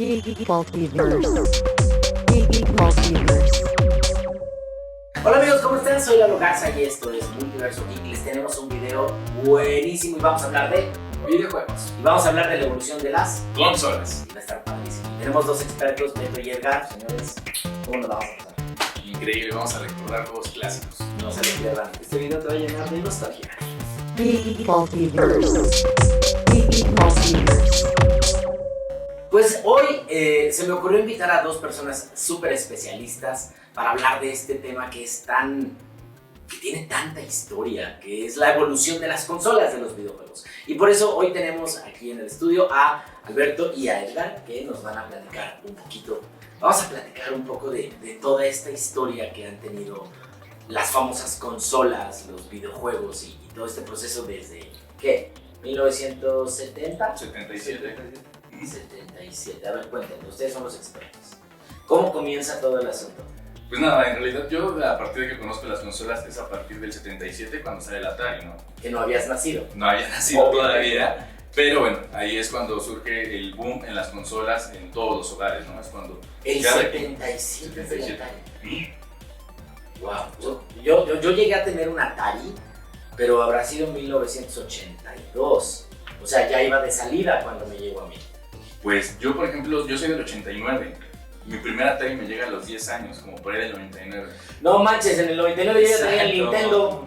Geek Multiverse. Geek Multiverse. Hola amigos, ¿cómo están? Soy Lalo Garza y esto es Multiverso Geek. Les tenemos un video buenísimo y vamos a hablar de videojuegos. Y vamos a hablar de la evolución de las consolas. y va a estar padrísimo. Tenemos dos expertos, Beto y Edgar. Señores, ¿cómo nos vamos a pasar? Increíble, vamos a recordar juegos clásicos. No se lo pierdan. Este video te va a llenar de nostalgia. Geek Multiverse. Geek Multiverse. Pues hoy se me ocurrió invitar a dos personas súper especialistas para hablar de este tema que tiene tanta historia, que es la evolución de las consolas de los videojuegos. Y por eso hoy tenemos aquí en el estudio a Alberto y a Edgar, que nos van a platicar un poquito. Vamos a platicar un poco de toda esta historia que han tenido las famosas consolas, los videojuegos y todo este proceso desde, ¿qué? ¿1970? 77. 77. A ver, cuéntenme, ustedes son los expertos. ¿Cómo comienza todo el asunto? Pues nada, en realidad yo a partir de que conozco las consolas es a partir del 77 cuando sale el Atari, ¿no? Que no habías nacido. No había nacido todavía, pero bueno, ahí es cuando surge el boom en las consolas en todos los hogares, ¿no? Es cuando... El cada 77. 77. Wow. Yo llegué a tener un Atari, pero habrá sido en 1982. O sea, ya iba de salida cuando me llegó a mí. Pues yo, por ejemplo, yo soy del 89. Mi primer Atari me llega a los 10 años, como por ahí del 99. No manches, en el 99 yo ya tenía el Exacto. Nintendo. O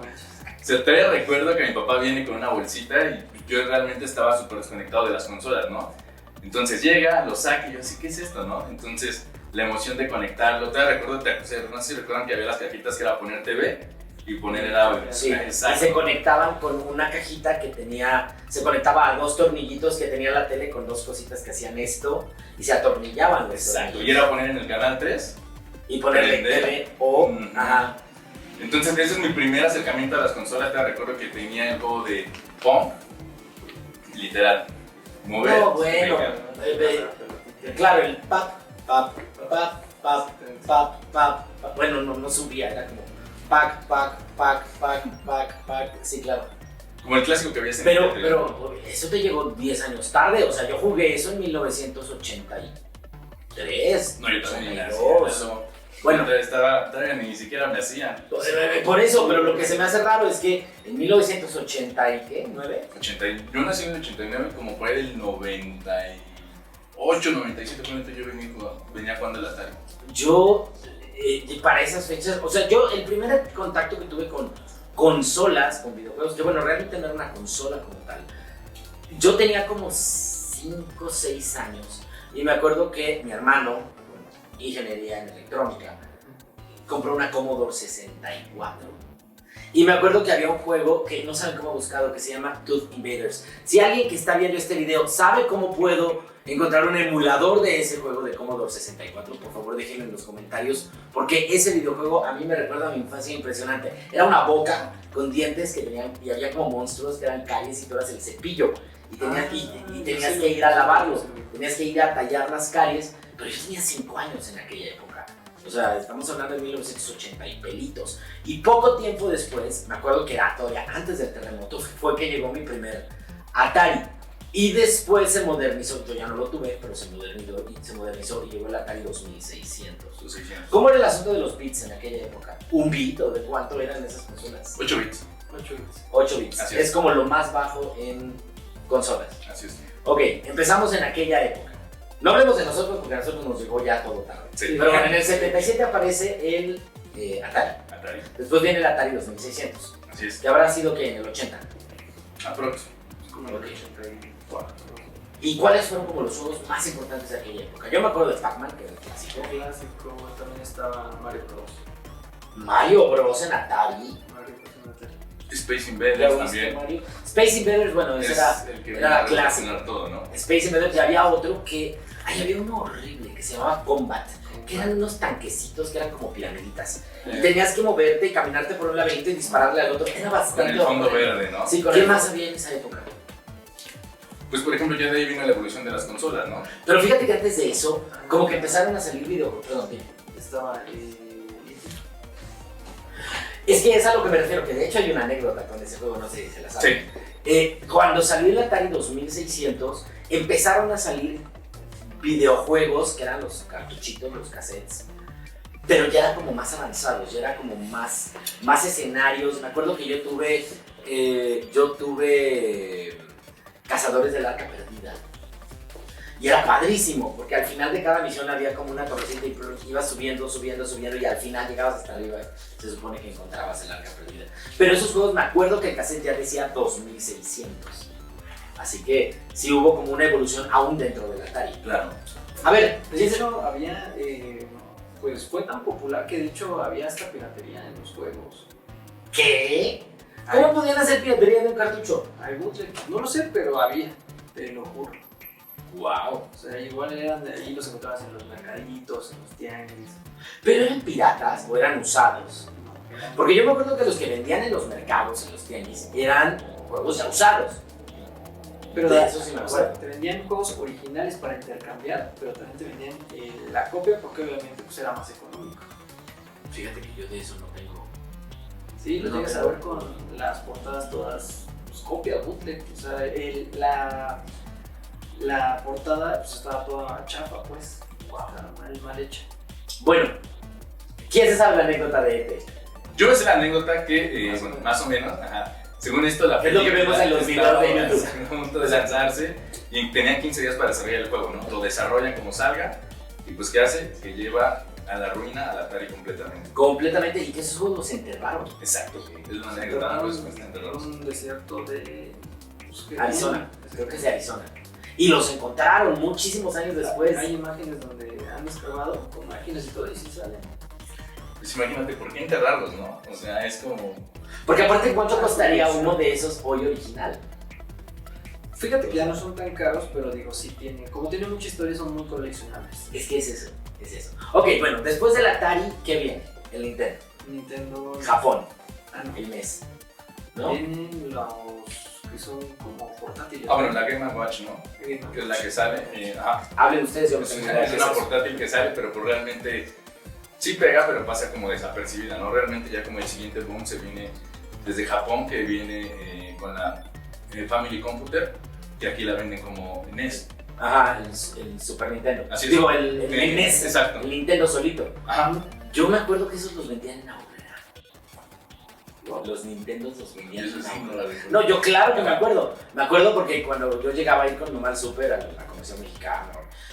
sea, todavía recuerdo que mi papá viene con una bolsita y yo realmente estaba súper desconectado de las consolas, ¿no? Entonces llega, lo saca y yo así, ¿qué es esto, no? Entonces, la emoción de conectarlo, todavía recuerdo, no sé si recuerdan que había las cajitas que era poner TV y poner el audio. Sí, y exacto. se conectaban con una cajita que se conectaba a dos tornillitos que tenía la tele con dos cositas que hacían esto y se atornillaban los Exacto, y tornillos. era poner en el canal 3. Y ponerle prender. TV o... Ujú. Ajá. Entonces, ese es mi primer acercamiento a las consolas. Te recuerdo que tenía el juego de Pong, literal. Mover. No, bueno. Claro, el pap, pap, pap, pap, pap, pap, pap. Bueno, no subía, era como pac, pac, pac, pac, pac, pac. Sí, claro. Como el clásico que había en Pero el eso te llegó 10 años tarde. O sea, yo jugué eso en 1983. No, yo también ni 82. eso. Bueno, Todavía ni siquiera me hacía. por eso, pero lo que se me hace raro es que en 1989, Yo nací en el 89, como por ahí del 98, 97, cuando yo venía jugando el Atari. yo, para esas fechas, o sea, yo el primer contacto que tuve con consolas, con videojuegos, que bueno, realmente no era una consola como tal, yo tenía como 5 o 6 años y me acuerdo que mi hermano, ingeniería en electrónica, compró una Commodore 64. Y me acuerdo que había un juego que no saben cómo buscarlo, que se llama Tooth Invaders. Si alguien que está viendo este video sabe cómo puedo encontrar un emulador de ese juego de Commodore 64, por favor déjenlo en los comentarios, porque ese videojuego a mí me recuerda a mi infancia impresionante. Era una boca con dientes que tenían, y había como monstruos que eran caries y tú eras el cepillo. Y tenías que ir a lavarlos, tenías que ir a tallar las caries, pero yo tenía 5 años en aquella época. O sea, estamos hablando de 1980 y pelitos. Y poco tiempo después, me acuerdo que era todavía antes del terremoto, fue que llegó mi primer Atari. Y después se modernizó, yo ya no lo tuve, pero se modernizó y llegó el Atari 2600. ¿Cómo era el asunto de los bits en aquella época? ¿Un bit o de cuánto eran esas consolas? 8 bits. 8 bits. Así Es es. como lo más bajo en consolas. Así es. Ok, empezamos en aquella época. No hablemos de nosotros porque a nosotros nos llegó ya todo tarde. Sí. Pero en el 77 aparece el Atari. Atari. Después viene el Atari 2600. Así es. Que habrá sido que en el 80. Aprox. Como el 84. ¿Y cuáles fueron como los juegos más importantes de aquella época? Yo me acuerdo de Pac-Man, que era el clásico. Clásico, también estaba Mario Bros. Mario Bros en Atari. Mario Bros en Atari. Space ¿Ya Invaders viste, también. Mario? Space Invaders, bueno, ese Es era el que era viene a clásico. relacionar todo, ¿no? Space Invaders, y había otro que... había uno horrible que se llamaba Combat. Que eran unos tanquecitos que eran como piramiditas. Y tenías que moverte y caminarte por un laberinto y dispararle al otro. Era Con bastante el fondo horrible. verde, ¿no? Sí, ¿qué más había en esa época? Pues por ejemplo, ya de ahí vino la evolución de las consolas, ¿no? Pero fíjate que antes de eso, como que empezaron a salir videojuegos. Perdón, dime. Estaba Es que es a lo que me refiero, que de hecho hay una anécdota con ese juego, no sé si se la saben. Sí. Cuando salió el Atari 2600, empezaron a salir videojuegos, que eran los cartuchitos, los cassettes, pero ya eran como más avanzados, ya era como más escenarios. Me acuerdo que yo tuve Cazadores del Arca Perdida. Y era padrísimo, porque al final de cada misión había como una torrecita y ibas subiendo y al final llegabas hasta arriba. Se supone que encontrabas el Arca Perdida. Pero esos juegos, me acuerdo que el cassette ya decía 2600. Así que sí hubo como una evolución aún dentro del Atari. Claro. A ver, De hecho, había, pues fue tan popular que de hecho había hasta piratería en los juegos. ¿qué? ¿Cómo podían hacer piratería de un cartucho? Hay bootleg, no lo sé, pero había, te lo juro. Wow. O sea, igual eran de ahí, los encontrabas en los mercaditos, en los tianguis. ¿Pero eran piratas o eran usados? Porque yo me acuerdo que los que vendían en los mercados, en los tianguis, eran juegos ya usados. Pero De eso sí me o acuerdo. sea, te vendían juegos originales para intercambiar, pero también te vendían la copia porque obviamente pues, era más económico. Fíjate que yo de eso no tengo. Sí, lo No, llegas a pero- ver con las portadas todas, pues, copia, bootleg. O sea, la portada pues, estaba toda chafa, pues. Estaba mal hecha. Bueno, ¿quién se sabe la anécdota de ET? Yo me sé la anécdota que, bueno, más o menos, ajá, según esto, la Es lo que película vemos en los videos de estaba YouTube. a punto de lanzarse y tenían 15 días para desarrollar el juego, ¿no? Lo desarrollan como salga y pues ¿qué hace? Que lleva a la ruina al Atari completamente. Completamente, y que esos juegos se enterraron. Exacto, es una anécdota, pues bastante En enterrados. un desierto de pues, ¿qué? Arizona, creo que es de Arizona. Y los encontraron muchísimos años después. Hay imágenes donde han excavado con máquinas y todo y sí salen. Pues imagínate, ¿por qué enterrarlos, no? O sea, es como... Porque aparte, ¿cuánto costaría uno de esos hoy original? Fíjate que ya no son tan caros, pero digo, sí tiene. Como tiene mucha historia, son muy coleccionables. Es que es eso, es eso. Ok, bueno, después del Atari, ¿qué viene? El Nintendo. Nintendo. Japón, Ah, no. el NES. ¿no? Tienen los que son como portátiles. Ah, bueno, la Game & Watch, ¿no? Que Que es la que sale. Ajá. Hablen ustedes, yo no Es tengo una, idea es de una eso. portátil que sale, pero pues realmente sí pega, pero pasa como desapercibida, ¿no? Realmente ya como el siguiente boom se viene desde Japón, que viene con la Family Computer, que aquí la venden como NES. Ajá, el Super Nintendo. Así es. Digo, el NES. Exacto. El Nintendo solito. Ajá. Yo me acuerdo que esos los vendían en Aurrera. Los Nintendos los Y vendían eso en sí, no Aurrera. la recuerdo. No, yo claro que me acuerdo. Me acuerdo porque cuando yo llegaba a ir con mi mamá al súper, a la Comercial Mexicana,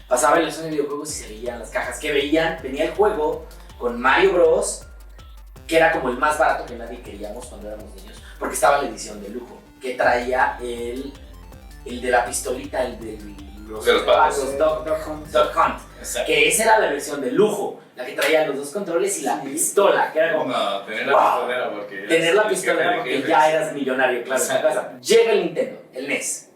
pasaba en la zona de videojuegos y se veían las cajas que veían. Venía el juego con Mario Bros, que era como el más barato que nadie queríamos cuando éramos niños, porque estaba la edición de lujo, que traía el de la pistolita, el de los patos. Dog Hunt. Exacto. Que esa era la versión de lujo, la que traía los dos controles y la pistola, que era como No, tener la Wow. pistolera porque... tener la es pistola jefe de porque jefes. ya eras millonario, claro, en tu Exacto. casa. Llega el Nintendo, el NES.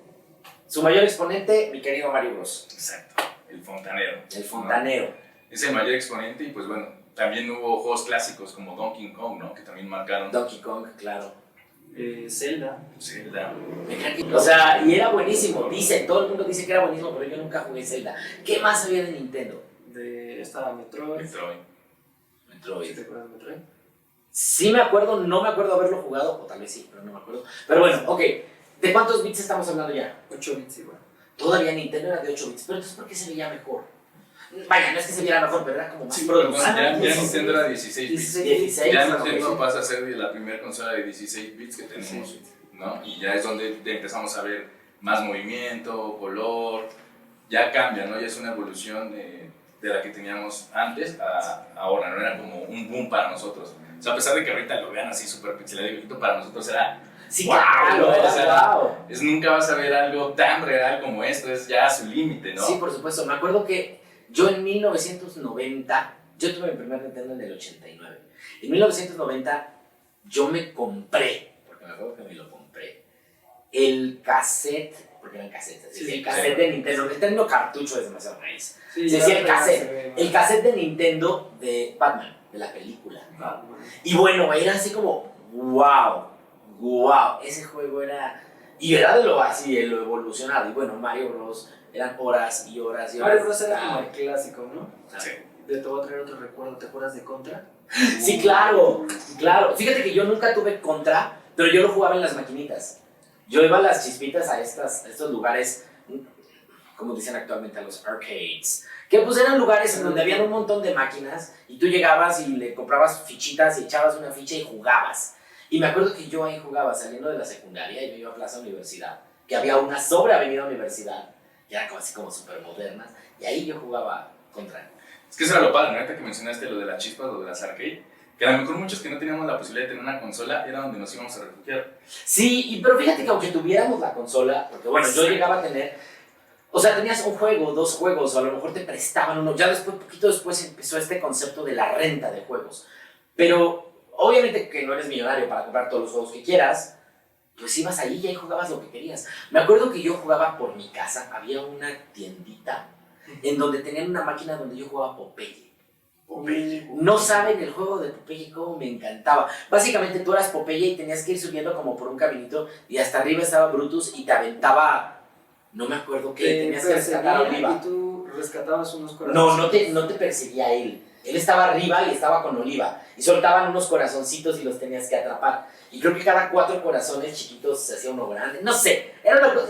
Su mayor exponente, mi querido Mario Bros. Exacto, el fontanero. El fontanero. Es el mayor exponente y pues bueno, también hubo juegos clásicos como Donkey Kong, ¿no? Que también marcaron Donkey Kong, claro. Zelda. Zelda. O sea, y era buenísimo. Todo el mundo dice que era buenísimo, pero yo nunca jugué Zelda. ¿Qué más había de Nintendo? De esta Metroid. Metroid. ¿Sí Metroid. te acuerdas de Metroid? Sí me acuerdo, no me acuerdo haberlo jugado, o tal vez sí, pero no me acuerdo. Pero bueno, ok. ¿De cuántos bits estamos hablando ya? 8 bits igual. Todavía Nintendo era de 8 bits, pero entonces ¿por qué se veía mejor? Vaya, no es que se viera mejor, pero era como más Sí, pero producido. bueno, ya Nintendo era 16 bits. 16, Ya ok, Nintendo sí. pasa a ser la primera consola de 16 bits que tenemos, Sí. ¿no? Y ya es donde empezamos a ver más movimiento, color, ya cambia, ¿no? Ya es una evolución de la que teníamos antes a ahora, ¿no? Era como un boom para nosotros. O sea, a pesar de que ahorita lo vean así súper pixeladito, para nosotros era, Sí, Wow, claro, o era sea, wow. nunca vas a ver algo tan real como esto, es ya su límite, ¿no? Sí, por supuesto. Me acuerdo que yo en 1990, yo tuve mi primer Nintendo en el 89. En 1990 yo me compré, porque me acuerdo que me lo compré, el cassette, porque eran cassettes, Sí, el sí, cassette de Nintendo. El término cartucho es demasiado raíz. Sí, Se ya decía el se cassette. ve más. El cassette de Nintendo de Batman, de la película. Batman. Y bueno, era así como, wow, ese juego era... Y era de lo así, de lo evolucionado. Y bueno, Mario Bros. Eran horas y horas y horas. Mario Bros era como el clásico, ¿no? Sí. Te voy a traer otro recuerdo, ¿te acuerdas de Contra? Sí, claro. Fíjate que yo nunca tuve Contra, pero yo lo jugaba en las maquinitas. Yo iba a las chispitas a estos lugares. como dicen actualmente, a los arcades. Que pues eran lugares en donde había un montón de máquinas y tú llegabas y le comprabas fichitas y echabas una ficha y jugabas. Y me acuerdo que yo ahí jugaba saliendo de la secundaria y yo iba a Plaza Universidad, que había una sobre Avenida Universidad, que eran así como súper modernas, y ahí yo jugaba contra. Es que eso era lo padre, ¿no? Ahorita que mencionaste lo de las chispas, lo de las arcade, que a lo mejor muchos que no teníamos la posibilidad de tener una consola era donde nos íbamos a refugiar. Sí, pero fíjate que aunque tuviéramos la consola, porque bueno, yo llegaba a tener, o sea, tenías un juego, dos juegos, o a lo mejor te prestaban uno, ya después, poquito después empezó este concepto de la renta de juegos, pero obviamente que no eres millonario para comprar todos los juegos que quieras, pues ibas ahí y ahí jugabas lo que querías. Me acuerdo que yo jugaba por mi casa, había una tiendita en donde tenían una máquina donde yo jugaba Popeye. No saben el juego de Popeye cómo me encantaba. Básicamente tú eras Popeye y tenías que ir subiendo como por un caminito y hasta arriba estaba Brutus y te aventaba, no me acuerdo qué, tenías que rescatar a Oliva. Y tú rescatabas unos No, corazones. no te perseguía él. Él estaba arriba y estaba con Oliva. Y soltaban unos corazoncitos y los tenías que atrapar. Y creo que cada 4 corazones chiquitos se hacía uno grande. No sé,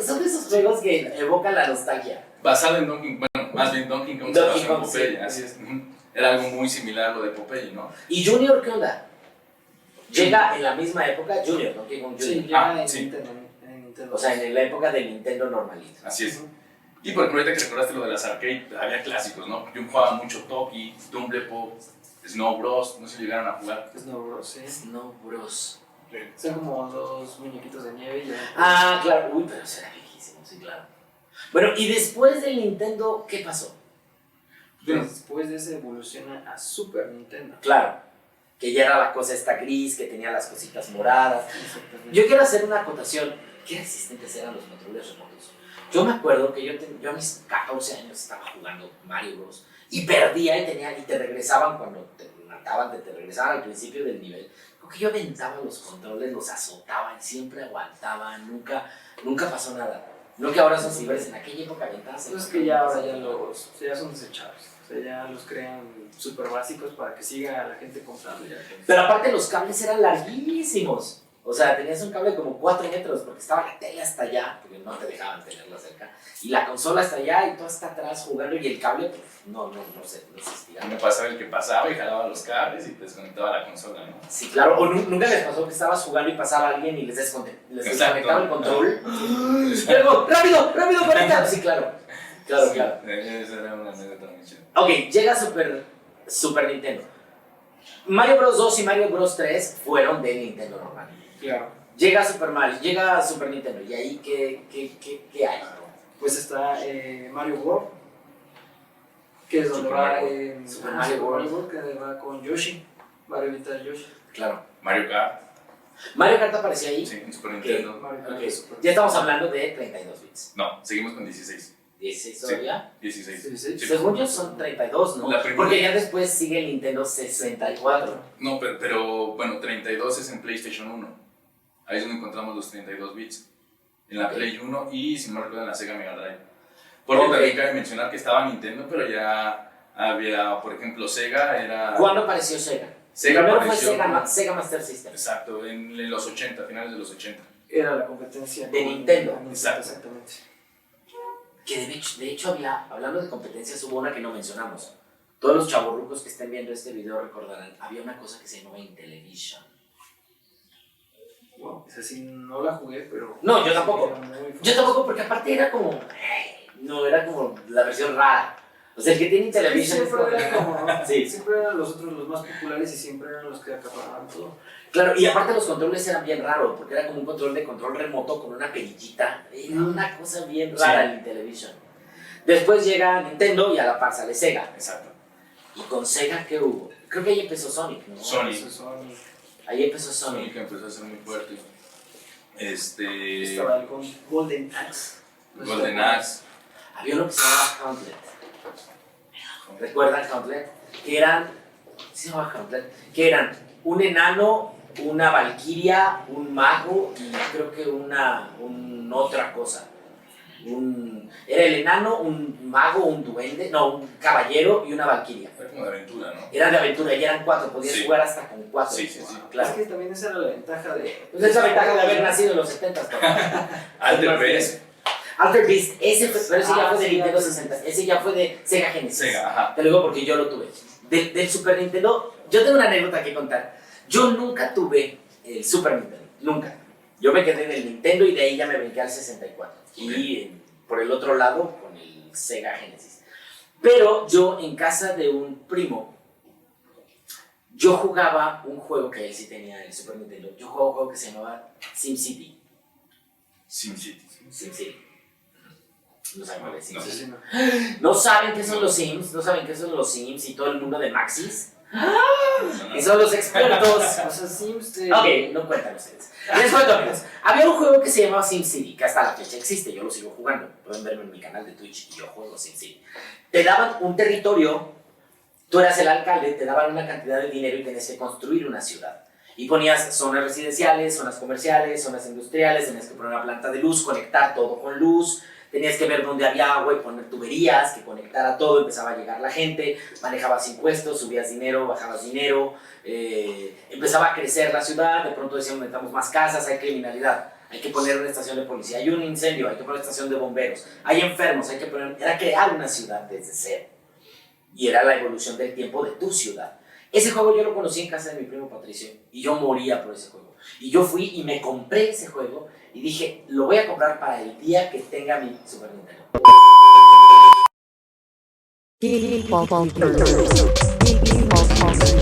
son de esos juegos que evocan la nostalgia. Basado en Donkey Kong, bueno, más bien Donkey Kong se basó en Popeye, así es. Era algo muy similar lo de Popeye, ¿no? ¿Y Junior qué onda? Llega en la misma época Junior, Donkey Kong Junior. Sí, ya en sí. Nintendo. O sea, en la época del Nintendo normalito. Así es. Y por ejemplo, ahorita que recordaste lo de las arcade, había clásicos, ¿no? Yo jugaba mucho Toki, Tumble Pop, Snow Bros, no sé si llegaron a jugar. Snow Bros, sí. Snow Bros. Son como 2 muñequitos de nieve y ya. Ah, claro. Uy, pero eso era viejísimo, sí, claro. Bueno, y después del Nintendo, ¿qué pasó? Después de ese evoluciona a Super Nintendo. Claro, que ya era la cosa esta gris, que tenía las cositas moradas. Exactamente. Yo quiero hacer una acotación. ¿Qué resistentes eran los controles remotos? Yo me acuerdo que yo a mis 14 años estaba jugando Mario Bros. Y perdía y te regresaban cuando te mataban, te regresaban al principio del nivel. Creo que yo aventaba los controles, los azotaba y siempre aguantaban, nunca pasó nada. No que ahora son ciberes, en aquella época aventadas. Es que ya ahora ya son desechables. O sea, ya los crean súper básicos para que siga la gente comprando. Ya. Pero aparte los cables eran larguísimos. O sea, tenías un cable como 4 metros porque estaba la tele hasta allá, porque no te dejaban tenerla cerca. Y la consola hasta allá y tú hasta atrás jugando y el cable, pues no existía. Me pasaba el que pasaba y jalaba los cables y te desconectaba la consola, ¿no? Sí, claro. O nunca les pasó que estabas jugando y pasaba alguien y les desconectaba el control. Y luego, rápido, conecta. Sí, claro. Claro. Esa era una anécdota muy chida. Ok, llega Super Nintendo. Mario Bros 2 y Mario Bros 3 fueron de Nintendo normal. Claro. Llega Super Nintendo. ¿Y ahí qué hay? Pues está Mario World, que es donde Super va Mario Super Mario World. que va con Yoshi. Va a reventar Yoshi. Claro. Mario Kart, Mario Kart apareció ahí. sí, en Super Nintendo. Mario Kart Ok, es Super ya estamos hablando de 32 bits. No, seguimos con 16. 16 todavía. 16. Sí, sí. Sí. Según yo son 32, ¿no? La primera- Porque ya después sigue el Nintendo 64. No, pero bueno, 32 es en PlayStation 1. Ahí es donde encontramos los 32 bits. En la Ok. Play 1 y, si me recuerdo, en la Sega Mega Drive. Porque Ok. también cabe mencionar que estaba Nintendo, pero ya había, por ejemplo, Sega era... ¿Cuándo apareció Sega? Sega Primero apareció- fue Sega Master System. Exacto, en los 80, finales de los 80. Era la competencia De con Nintendo. Exacto. Exactamente. Que de hecho hablando de competencias, hubo una que no mencionamos. Todos los chavorrucos que estén viendo este video recordarán, había una cosa que se llamaba Intellivision. Wow. Esa sí no la jugué, pero. No, yo tampoco. Era muy famosa. Yo tampoco, porque aparte era como... no, era como la versión rara. O sea, el que tiene Sí, Intellivision es siempre como... eran como. Sí. Siempre eran los otros los más populares y siempre eran los que acaparaban todo. Claro, y aparte los controles eran bien raros, porque era como un control remoto con una perillita. Era una cosa bien rara el Intellivision. Después llega Nintendo y a la par sale Sega. Exacto. ¿Y con Sega qué hubo? Creo que ahí empezó Sonic, ¿no? Sonic. Eso son- Ahí empezó Sonic Sonic. empezó a ser muy fuerte. Estaba el Golden Axe. Golden Axe. Había uno que se llamaba Gauntlet. ¿Recuerdan Gauntlet? Que eran... ¿Sí se llamaba Gauntlet? Que eran un enano, una valquiria, un mago y creo que otra cosa. Era el enano, un mago, un duende, no, un caballero y una valquiria. Era como de aventura, ¿no? Eran de aventura y eran 4, podías Sí. jugar hasta con 4. Sí, sí, sí. Claro. Es que también esa era la ventaja de. Pues esa ventaja de haber nacido en los 70s. Alter Beast. Alter Beast, ese fue, pero ese ya fue de sí, Nintendo Alter 60, ese ya fue de Sega Genesis. Sega, ajá. Te lo digo porque yo lo tuve. Del Super Nintendo, yo tengo una anécdota que contar. Yo nunca tuve el Super Nintendo, nunca. Yo me quedé en el Nintendo y de ahí ya me brinqué al 64. Y por el otro lado, con el Sega Genesis. Pero yo en casa de un primo, yo jugaba un juego que él sí tenía el Super Nintendo. Yo jugaba un juego que se llamaba SimCity. SimCity. SimCity. No saben cuál es No. SimCity. Sí, no. ¿No saben qué son los Sims? ¿No saben qué son los Sims y todo el mundo de Maxis? No, Y son los expertos. O sea, Sims de... Ok, no cuentan ustedes. Les cuento, amigos. Había un juego que se llamaba SimCity, que hasta la fecha existe, yo lo sigo jugando. Pueden verme en mi canal de Twitch y yo juego SimCity. Te daban un territorio, tú eras el alcalde, te daban una cantidad de dinero y tenías que construir una ciudad. Y ponías zonas residenciales, zonas comerciales, zonas industriales, tenías que poner una planta de luz, conectar todo con luz, tenías que ver dónde había agua y poner tuberías que conectara todo, empezaba a llegar la gente, manejabas impuestos, subías dinero, bajabas dinero, empezaba a crecer la ciudad, de pronto decían, necesitamos más casas, hay criminalidad, hay que poner una estación de policía, hay un incendio, hay que poner una estación de bomberos, hay enfermos, hay que poner, era crear una ciudad desde cero. Y era la evolución del tiempo de tu ciudad. Ese juego yo lo conocí en casa de mi primo Patricio y yo moría por ese juego. Y yo fui y me compré ese juego y dije, lo voy a comprar para el día que tenga mi Super Nintendo. Geek Faulty Burst. Geek Faulty Burst.